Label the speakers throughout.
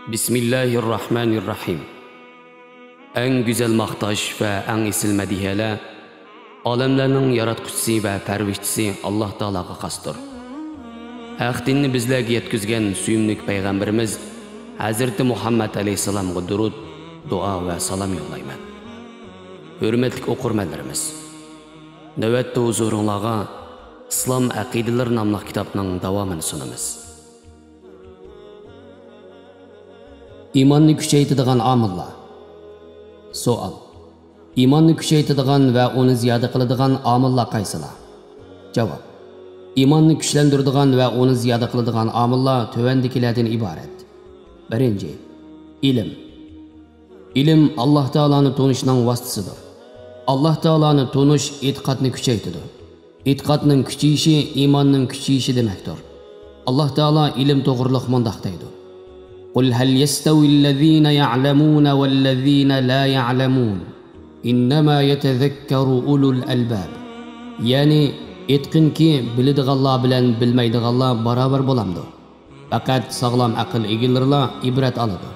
Speaker 1: Bismillahirrahmanirrahim. En güzel maqtaş ve en esil mediheler, alemlerinin yaratquchisi ve pervişçisi Allah Teala'ga qasdır. Haq dinni bizlerge yetkizgen suyumlik peygamberimiz Hazreti Muhammed Aleyhisselam'a durud, dua ve salam yollayman. Hürmetlik okurmenlerimiz, növbette huzurunlarga İslam Aqideler namlı kitapның davamını sunamiz. İmanni kuchaytiradigan omillar. Savol. İmanni kuchaytiradigan va uni ziyoda qiladigan omillar qaysilar? Javob. İmanni kuchlantiradigan va uni ziyoda qiladigan omillar tövendikilardan iborat. Birinchi, ilm. Ilm Alloh taoloni tanishning vositasidir. Alloh taoloni tanish e'tiqodni kuchaytiradi. E'tiqodning kuchayishi imonning kuchayishi demakdir. Alloh taolo ilm to'g'riliq mundoq deydi: قل هل يستوي الذين يعلمون والذين لا يعلمون إنما يتذكر أولو الألباب. Yani etkinki biladiganlar bilan bilmaydiganlar barabar bo'lamdi. Faqat sog'lom aql egalarilar ibrat oladi.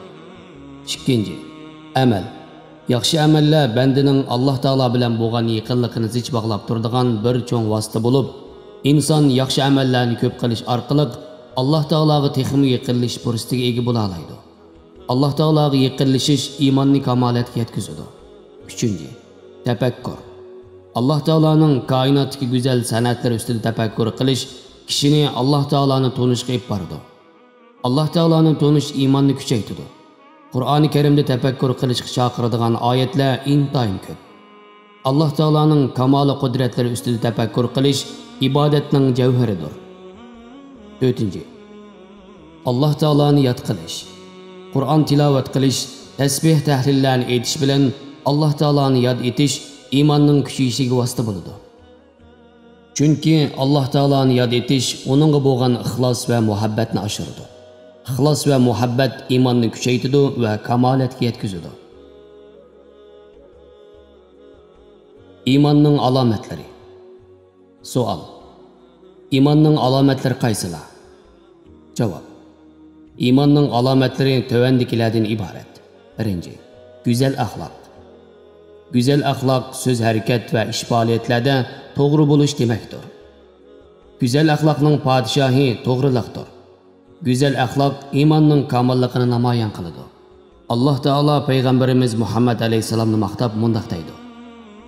Speaker 1: Ikkinchi, amal. Yaxshi amallar bandining Alloh taolo bilan bo'lgan yaqinligini zich bog'lab turadigan bir cho'ng vosita bo'lib, inson yaxshi amallarni ko'p qilish orqali Allah Teala'ga texmi yaqinlashish fursatiga ega bo'la oladi. Allah Teala'ga yaqinlashish iymonni kamolatga yetkazadi. Uchinchi, tafakkur. Allah Teala'ning koinotdagi go'zal san'atlar ustida tafakkur qilish kishini Allah Teala'ni tanishga olib boradi. Allah Teala'ni tanish iymonni kuchaytiradi. Qur'oni Karimda tafakkur qilishga chaqiradigan oyatlar intayin ko'p. Allah Teala'ning kamoli qudratlari ustida tafakkur qilish ibodatning javharidir. Dördüncü, Allah Teala'nı yad qilish, Qur'on tilovat qilish, tasbih tahlillarni aytish bilan Allah Teala'nı yad etish imonning kuchayishiga vosita bo'ladi. Chunki Allah Teala'nı yad etish uningga bo'lgan ixlos va muhabbatni oshiradi. Ixlos va muhabbat iymonni kuchaytiradi va kamolatga yetkazadi. Iymonning alomatlari. Savol. Iymonning alomatlari qaysilar? Javob. İmanның alametleri tövendikilerden ibaret. Birinci, güzel ahlak. Güzel ahlak söz, hareket ve iş faaliyetlerde doğru buluş demektir. Güzel ahlakның padişahı doğruluqdır. Güzel ahlak imanның kamilliğini namayan kılıdı. Allah Teala Peygamberimiz Muhammed Aleyhisselam'ı maqtab mundaq deydi: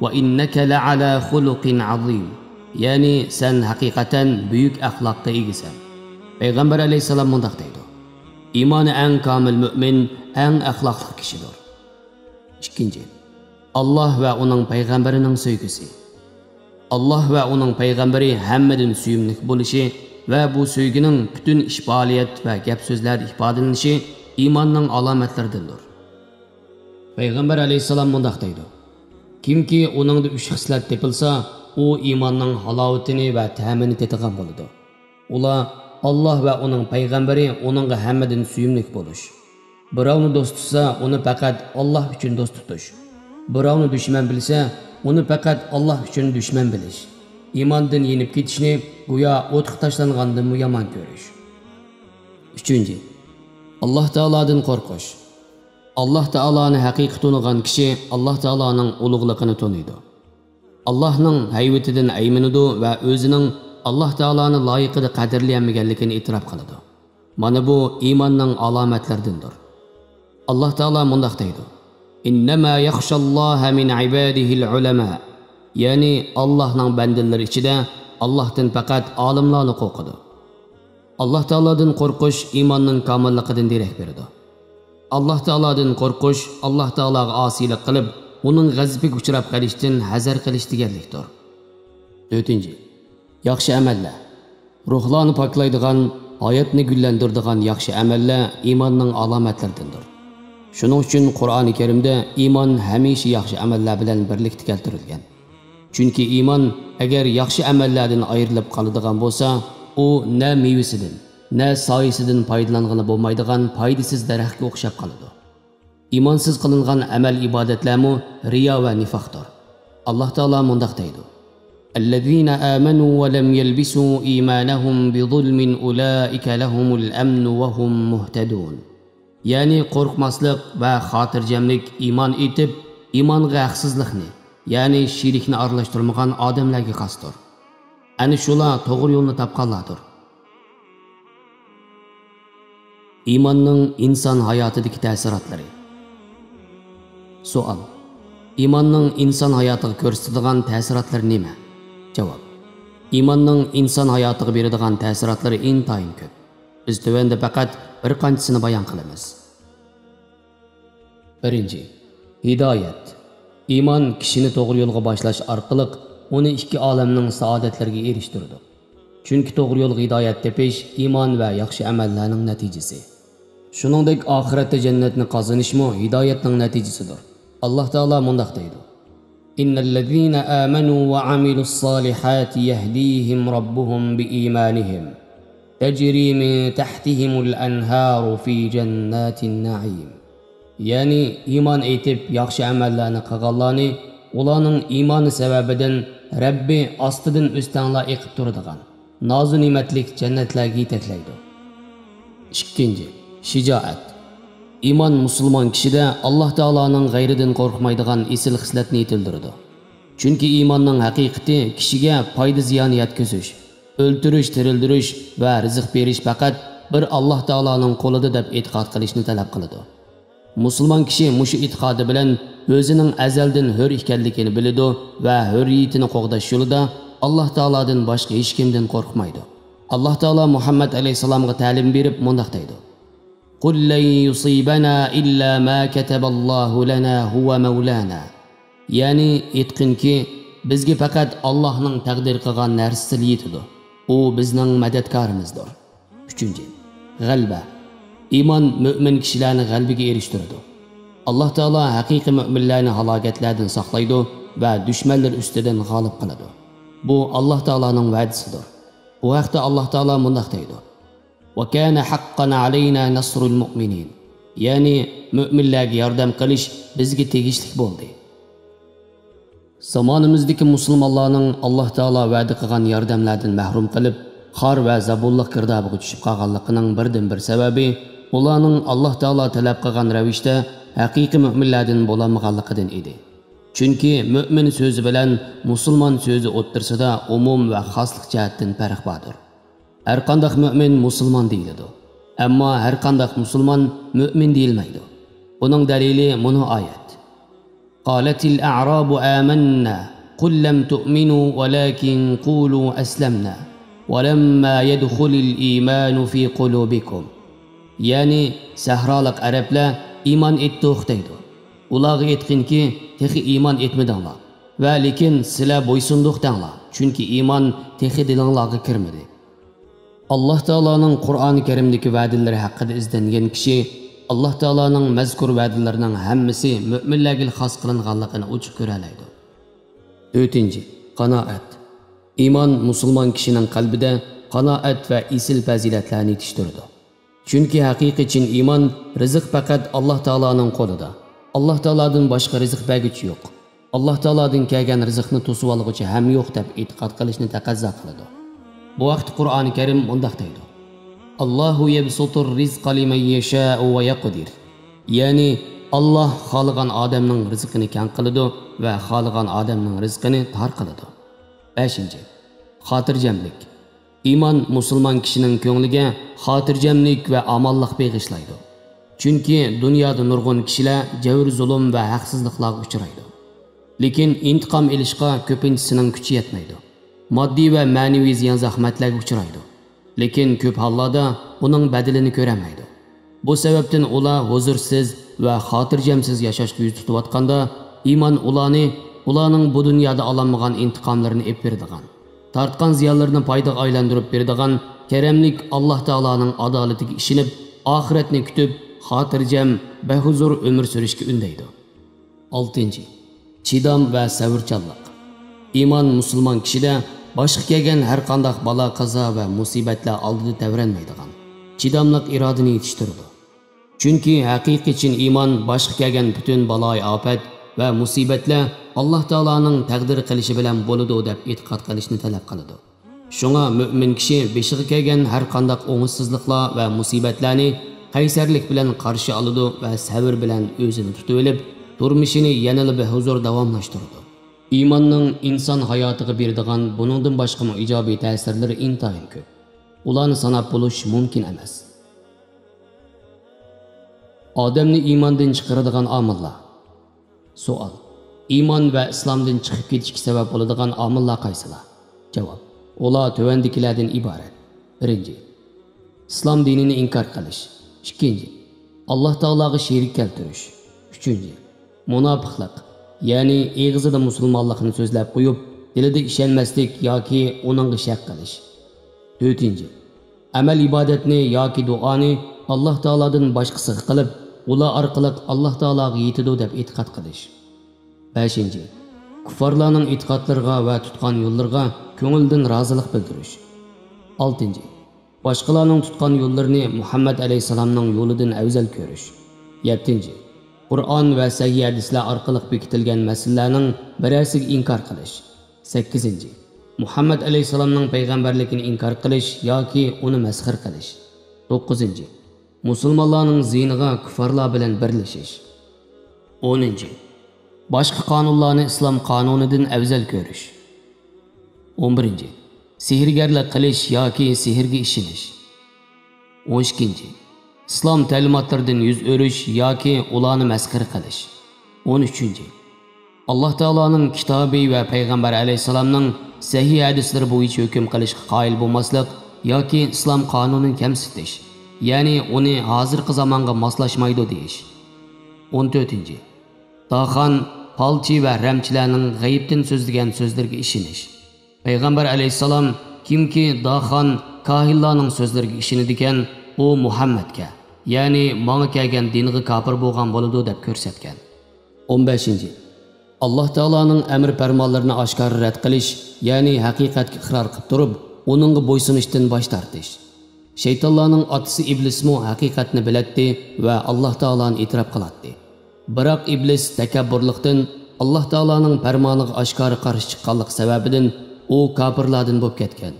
Speaker 1: "Ve inneke le'ala xuluqin azim." Yani sen hakikaten büyük ahlakta egisan. Peygamber Aleyhisselam mundaq deydi: İmanı en kamil mümin, en ahlaklı kişidir. İkinci, Allah ve onun peygamberinin söygüsü. Allah ve onun peygamberi hemmedin suyumlik buluşu ve bu söygünün bütün iş faaliyet ve gap sözler ifadelenişi imanның alametlerindendir. Peygamber Aleyhisselam mundaq deydi: Kimki onunda üç xislat tepilsa, o imanның halavetini ve təmini tetigan boludu. Ola Allah ve onun peygamberi onunla hemmedin suyumlik buluş. Birovni dost tutsa, onu fakat Allah üçün dost tutuş. Birovni düşman bilse, onu fakat Allah üçün düşman biliş. İmandan yenip ketishni go'yo o'tga tashlangandan yomon ko'rish. Üçüncü, Allah Teala'dan qo'rqish. Allah Teala'ni haqiqiy tanigan kishi Allah Teala'ning ulug'ligini tanıydı. Allah'ның hayvetidan ayminidi ve o'zining Allah Teala'nı layıqıda qadirleyemmegenlikini itiraf kılıdı. Mana bu imanның alametlerindendir. Allah Teala mundaq deydi: "İnnemâ yakhşallâhe min ibâdihil ulema." Yani Allah'ның bendeleri içinde Allah'tan fakat alimlarni qo'rqadi. Allah Teala'dan qo'rqish imanның kamilligidan derak beradi. Allah Teala'dan qo'rqish Allah Teala'ga osiylik qilib, uning g'azabiga uchrab qolishdan hazar qilish deganlikdir. Dördüncü, yaxshi amallar. Ruhlarni poklaydigan, hayotni gullantiradigan yaxshi amallar imonning alomatlaridandir. Shuning uchun Qur'oni Karimda iymon hamisha yaxshi amallar bilan birlikda keltirilgan. Chunki iymon agar yaxshi amallardan ayrilib qoladigan bo'lsa, u na mevasidan, na soyasidan foydalangani bo'lmaydigan foydasiz daraxtga o'xshab qoladi. Iymonsiz qilingan amal ibodatlarmi riyo va nifoqdir. Alloh taolo mundaq deydi: الذين آمنوا ولم يلبسوا إيمانهم بظلم أولئك لهم الأمن وهم مهتدون. ya'ni qo'rqmaslik va xotirjamlik iymon etib, iymonga haqsizlikni, ya'ni shirkni aralashtirmagan odamlarga xosdir. Ana shular to'g'ri yo'lni topganlardir. İmanның inson hayotidagi ta'sirotlari. Savol: İmanның inson hayotiga ko'rsatadigan ta'sirotlari nima? Javob: İmanның inson hayotiga beradigan ta'sirotlari intayin ko'p. Biz tövende faqat bir qanchisini bayon qilamiz. 1. Hidoyat. İman kishini to'g'ri yo'lga boshlash orqali uni ikki olamning saodatlariga erishtiradi. Chunki to'g'ri yo'lga hidoyat tepish iymon va yaxshi amallarning natijasi. Shuningdek, oxiratda jannatni qozonishmi hidoyatning natijasidir. Alloh taolo mundaq deydi: "Innallazina amanu va amilus solihati yahdihim robbuhum biimanihim. Tajri min tahtihimul anharu fi jannatin na'im." Ya'ni iymon etib yaxshi amallarni qilganlarni ularning iymoni sababidan Rabbi ostidan o'stanlar eqib turadigan nozu ne'matlik jannatlarga yetaklaydi. 2. Shijoat. İman musulmon kishida Alloh taoloning g'ayridan qo'rqmaydigan esil xislatni yetildiradi. Chunki iymonning haqiqati kishiga foyda ziyon yetkazish, o'ltirish, tirildirish va rizq berish faqat bir Alloh taoloning qo'lida deb e'tiqod qilishni talab qiladi. Musulmon kishi mushu e'tiqodi bilan o'zining azaldan hur ekanligini biladi va hurriyatini qo'g'dash yo'lida Alloh taolodan boshqa hech kimdan qo'rqmaydi. Alloh taolo Muhammad alayhisalomga ta'lim berib mundaq deydi: "Qul lan yusibana illa ma kataballohu lana huwa maulana." Ya'ni aytqinki, bizga faqat Allohning taqdir qilgan narsasi yetadi. U bizning madadkorimizdir. 3. G'alba. İman mümin kishilarni g'albiga erishtiradi. Alloh taolo haqiqiy mu'minlarni halokatlardan saqlaydi va dushmanlar ustidan g'olib qiladi. Bu Alloh taoloning va'dasidir. Bu vaqtda Alloh taolo mundaq deydi: "Va kana haqqan alayna nasrul mu'minin." Ya'ni mu'minlarga yordam qilish bizga tegishli bo'ldi. Zamonimizdagi musulmonlarning Alloh taolo va'da qilgan yordamlardan mahrum qilib, xor va zabulliq girdobiga tushib qolganligining birdan bir sababi ularning Alloh taolo talab qilgan ravishda haqiqiy mu'minlardan bo'lmaganligidan edi. Chunki mu'min so'zi bilan musulmon so'zi o'ttirsida umum va xoslik jihatdan farq bordir. Har qanday mu'min musulmon deyiladi, ammo har qanday musulmon mu'min deyilmaydi. Buning dalili mana oyat: "Qalatil a'rabu amanna qul lam tu'minu walakin qulu aslamna walamma yadkhulul iymanu fi qulubikum." Ya'ni sahrolik arablar iymon etdi deydi. Ularga aytqinki, texi iymon etmadinglar va lekin sizlar bo'ysundiq danglar, chunki iymon texi dilinglarga kirmadi. Alloh taoloning Qur'oni Karimdagi va'dalari haqida izlangan kishi Alloh taoloning mazkur va'dalarining hammasi mu'minlarga xos qilinganligini ochiq ko'ra oladi. 4. Qanoat. Iymon musulmon kishining qalbida qanoat va isil fazilatlarni yetishtiradi. Chunki haqiqiy chin iymon rizq faqat Alloh taoloning qo'lida. Alloh taolodan boshqa rizq berguchi yo'q. Alloh taolodan kelgan rizqni to'sib olguchi ham yo'q deb e'tiqod qilishni taqozo qiladi. Bu vaqt Qur'oni Karim mundaq deydi: "Allohu yabsutur rizqa liman yasha'u va yaqdir." Ya'ni Alloh xohlagan odamning rizqini keng qiladi va xohlagan odamning rizqini tor qiladi. 5. Xotirjamlik. Iymon musulmon kishining ko'ngliga xotirjamlik va omonlik bag'ishlaydi. Chunki dunyoda nurg'un kishilar javr, zulm va haqsizliklarga uchraydi. Lekin intiqom olishga ko'pinchisining kuchi yetmaydi. Moddiy va ma'naviy ziyon zahmatlarga uchraydi. Lekin ko'p hollarda uning badalini ko'ramaydi. Bu sababdan ular huzursiz va xotirjamsiz yashashga yuz tutayotganda iymon ularning bu dunyoda ololmagan intiqomlarini olib beradigan, tortgan ziyonlarini foydaga aylantirib beradigan karamlik Alloh taoloning adolatiga ishonib, oxiratni kutib, xotirjam, behuzur umr surishga undaydi. 6. Chidam va sabrchanlik. Iymon musulmon kishida boshqa kelgan har qanday balo, qazo va musibatlar oldida davranmaydigan chidamliq irodani yetishtiradi. Chunki haqiqiy chin iymon boshqa kelgan butun baloy ofat va musibatlar Alloh taoloning taqdir qilishi bilan bo'ladi deb e'tiqod qilishni talab qiladi. Shunga mu'min kishi beshiga kelgan har qanday o'ng'izsizliklar va musibatlarni qaysarlik bilan qarshi oladi va sabr bilan o'zini tutib olib, turmushini yanada behuzur davomlashtiradi. Iymonning inson hayotiga beradigan buningdan boshqa ijobiy ta'sirlari intayin ko'p. Ularni sanab bo'lish mumkin emas. Odamni iymondan chiqaradigan omillar. Savol: iymon va islomdan chiqib ketishga sabab bo'ladigan omillar qaysilar? Javob: ular tovandikilardan iborat. 1. Islom dinini inkor qilish. 2. Alloh taologa sherik keltirish. 3. Munofiqlik, ya'ni og'zida musulmonlikni so'zlab qo'yib, dilida ishonmaslik yoki uningga shak qilish. 4. Amal ibodatni yoki duoni Alloh taolodan boshqasiga qilib, ular orqali Alloh taologa yetadi deb e'tiqod qilish. 5. Kuffarlarning e'tiqodlariga va tutgan yo'llariga ko'ngildan rozilik bildirish. 6. Boshqalarning tutgan yo'llarini Muhammad alayhisalomning yo'lidan afzal ko'rish. 7. Qur'on va sahih hadislar orqali bekitilgan masalalarning birasiga inkor qilish. 8. Muhammad alayhisalomning payg'ambarligini inkor qilish yoki uni masxir qilish. 9. Musulmonlarning ziniga kuffarlar bilan birlashish. 10. Boshqa qonunlarni islom qonunidan afzal ko'rish. 11. Sehrgarlik qilish yoki sehrga ishonish. 12. Islom ta'limotlaridan yuz o'rish yoki ularni masxir qilish. 13. Alloh taoloning kitobi va payg'ambar alayhisalomning sahih hadislari bo'yicha hukm qilishga qoyil bo'lmaslik yoki islom qonunini kamsitish, ya'ni uni hozirgi zamonga moslashmaydi deyish. 14. Daxan, palchi va ramchilarning g'aybdan so'zlagan so'zlarga ishonish. Payg'ambar alayhisalom kimki daxan, kahillarning so'zlariga ishonadigan, u Muhammadga, ya'ni menga kelgan dinga kofir bo'lgan bo'ladi deb ko'rsatgan. 15. Alloh taoloning amr farmonlarini oshkor rad qilish, ya'ni haqiqatga iqror qilib turib, uningga bo'ysunishdan bosh tortish. Shaytonlarning otasi iblismo haqiqatni biladi va Alloh taoloni e'tirof qiladi. Biroq iblis takabburlikdan Alloh taoloning farmoniga oshkor qarshi chiqqanlik sababidan u kofirlardan bo'lib ketgan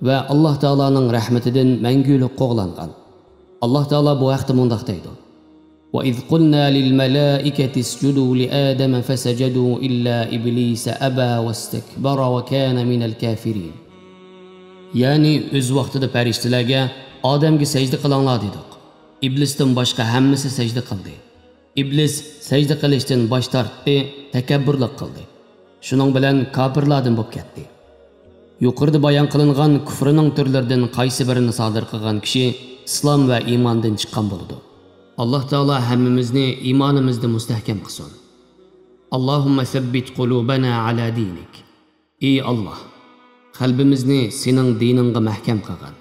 Speaker 1: va Alloh taoloning rahmatidan mangulik qo'g'langan. Alloh taolo bu vaqtda mundaq deydi: "Wa iz qulna lil malaikati isjudu li adama fasajadu illa iblisa aba wastakbara wa kana minal kafirin." Ya'ni o'z vaqtida farishtalarga odamga sajda qilinglar dedik. Iblisdan boshqa hammasi sajda qildi. Iblis sajda qilishdan bosh tortdi, takabburlik qildi. Shuning bilan kofirlardan bo'lib ketdi. Yuqorida bayon qilingan kufrining turlaridan qaysi birini sodir qilgan kishi islom va iymondan chiqqan bo'ladi. Alloh taolo hammamizni iymonimizda mustahkam qilsin. Allohumma sabbit qulubana ala dinik. Ey Alloh, qalbimizni sening diningga mahkam qilgin.